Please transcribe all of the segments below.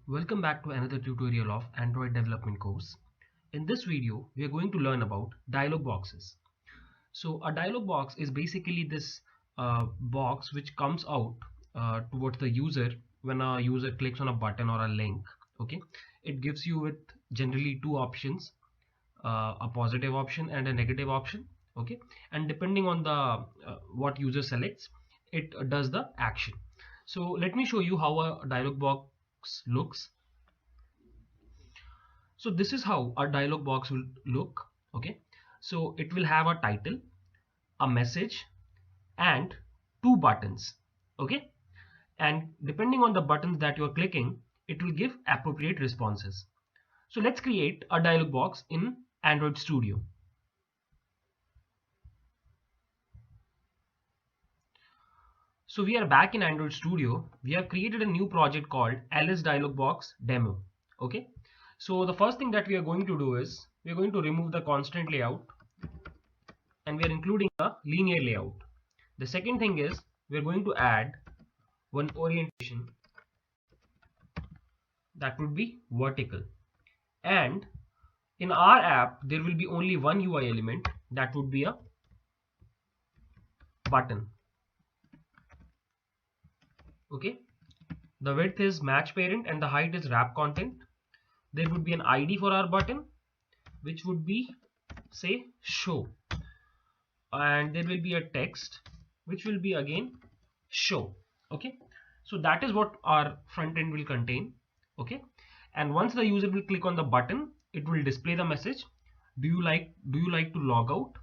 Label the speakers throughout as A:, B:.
A: Welcome back to another tutorial of Android development course. In this video, we are going to learn about dialog boxes. So a dialog box is basically this box which comes out towards the user when a user clicks on a button or a link. Okay, it gives you with generally two options, a positive option and a negative option. Okay, and depending on the what user selects, it does the action. So let me show you how a dialog box looks. So this is how a dialog box will look. Okay, so it will have a title, a message, and two buttons. Okay, and depending on the buttons that you're clicking, it will give appropriate responses. So let's create a dialog box in Android Studio. So we are back in Android Studio. We have created a new project called LS Dialog Box Demo. Okay, so the first thing that we are going to do is we are going to remove the constant layout and we are including a linear layout. The second thing is we're going to add one orientation that would be vertical, and in our app there will be only one UI element that would be a button. Okay, the width is match parent and the height is wrap content. There would be an ID for our button which would be say show, and there will be a text which will be again show. Okay, so that is what our front end will contain. Okay, and once the user will click on the button, it will display the message, do you like to log out,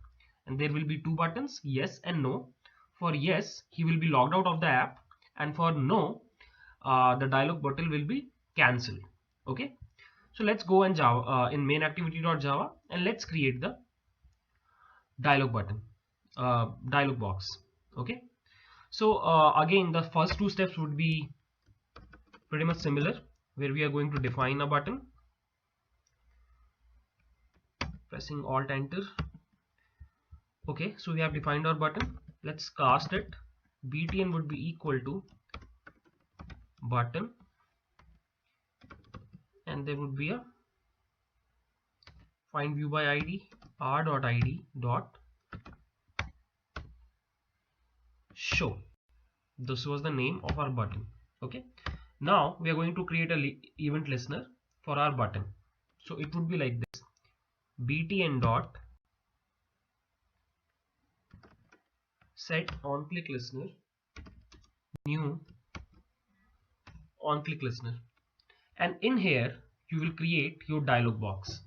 A: and there will be two buttons, yes and no. For yes, he will be logged out of the app, and for no, the dialog button will be cancelled. Okay, so let's go and Java in main activity.java, and let's create the dialog button dialog box. Okay, so again the first two steps would be pretty much similar, where we are going to define a button, pressing alt enter. Okay, so we have defined our button. Let's cast it. btn would be equal to button, and there would be a find view by id r.id dot show. This was the name of our button. Okay, now we are going to create a event listener for our button. So it would be like this: btn dot set on click listener, new on click listener, and in here you will create your dialog box.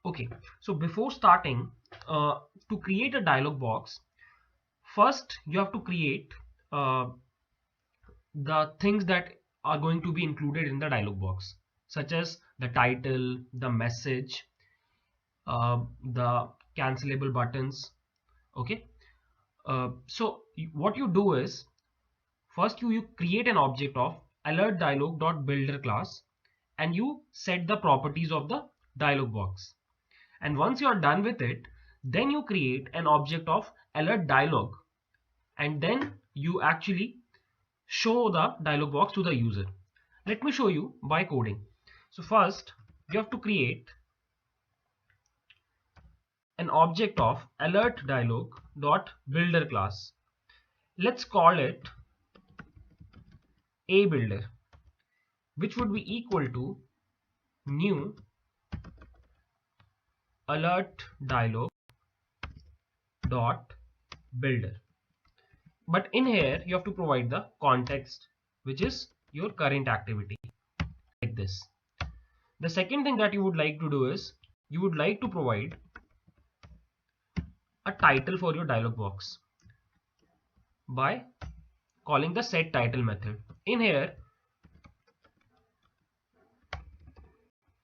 A: Okay, so before starting to create a dialog box, first you have to create the things that are going to be included in the dialog box, such as the title, the message, the cancelable buttons. Okay, so what you do is first you create an object of alert dialog.builder class, and you set the properties of the dialog box. And once you are done with it, then you create an object of alert dialog, and then you actually show the dialog box to the user. Let me show you by coding. So first you have to create an object of alert dialog.builder class. Let's call it a builder, which would be equal to new alert dialog dot builder. But in here you have to provide the context, which is your current activity, like this. The second thing that you would like to do is you would like to provide a title for your dialog box by calling the set title method. In here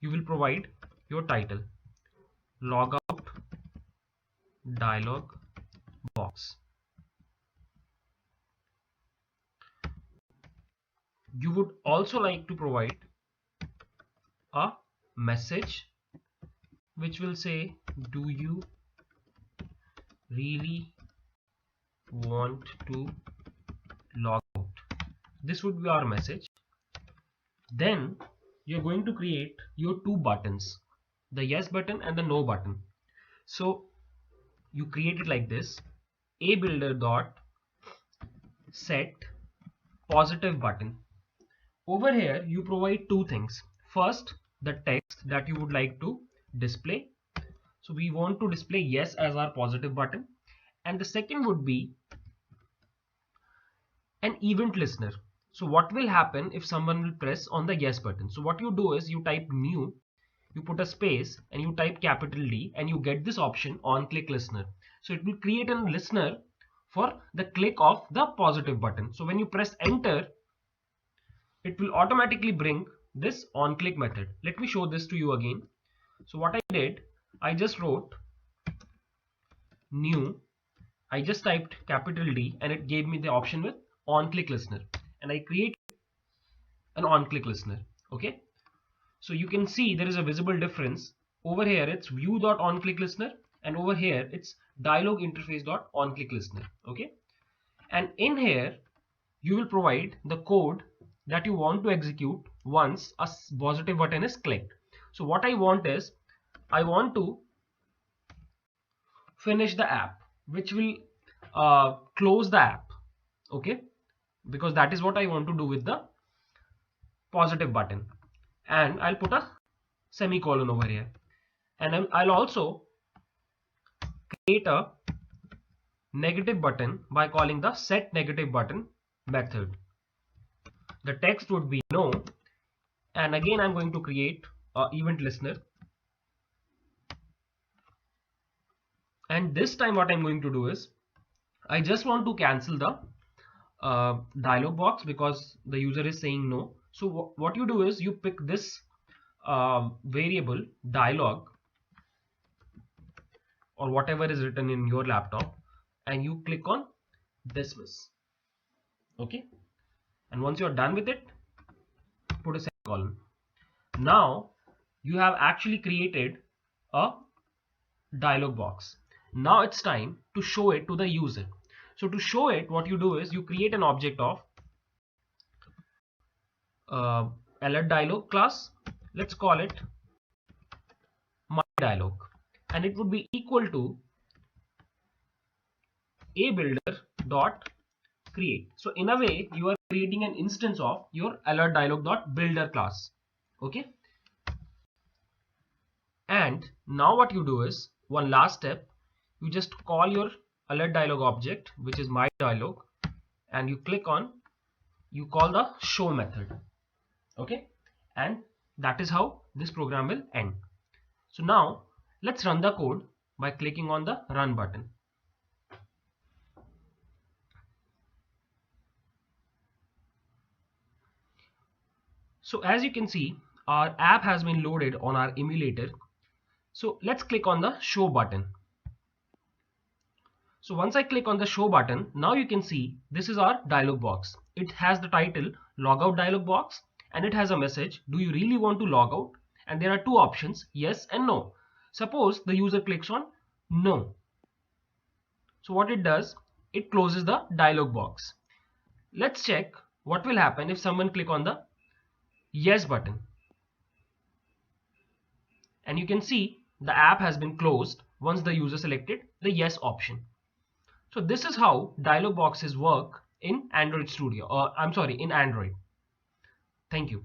A: you will provide your title, logout dialog box. You would also like to provide a message which will say, do you really want to log out? This would be our message. Then you're going to create your two buttons, the yes button and the no button. So you create it like this: a builder dot set positive button. Over here you provide two things. First, the text that you would like to display. So we want to display yes as our positive button, and the second would be an event listener. So what will happen if someone will press on the yes button? So what you do is you type new, you put a space and you type capital D, and you get this option on click listener. So it will create a listener for the click of the positive button. So when you press enter, it will automatically bring this on click method. Let me show this to you again. So what I did, I just wrote new, I just typed capital D, and it gave me the option with on click listener, and I create an on click listener. Okay, so you can see there is a visible difference. Over here it's view.onClickListener, and over here it's dialog interface.onClickListener. Okay, and in here you will provide the code that you want to execute once a positive button is clicked. So what I want is, I want to finish the app, which will close the app. Okay, because that is what I want to do with the positive button, and I'll put a semicolon over here, and I'll also create a negative button by calling the set negative button method. The text would be no, and again I'm going to create a event listener, and this time what I'm going to do is, I just want to cancel the dialog box because the user is saying no. So what you do is you pick this variable dialog or whatever is written in your laptop, and you click on dismiss. Okay, and once you're done with it, put a semicolon. Now you have actually created a dialog box. Now it's time to show it to the user. So to show it, what you do is you create an object of alert dialog class. Let's call it my dialog, and it would be equal to a builder dot create. So in a way you are creating an instance of your alert dialog dot builder class. Okay, and now what you do is, one last step, you just call your alert dialog object, which is my dialog, and you click on, you call the show method. Okay, and that is how this program will end. So now let's run the code by clicking on the run button. So as you can see, our app has been loaded on our emulator. So let's click on the show button. So once I click on the show button, now you can see this is our dialog box. It has the title logout dialog box, and it has a message, do you really want to log out? And there are two options, yes and no. Suppose the user clicks on no. So what it does, it closes the dialog box. Let's check what will happen if someone click on the yes button. And you can see the app has been closed once the user selected the yes option. So this is how dialog boxes work in Android Studio, or I'm sorry, in Android. Thank you.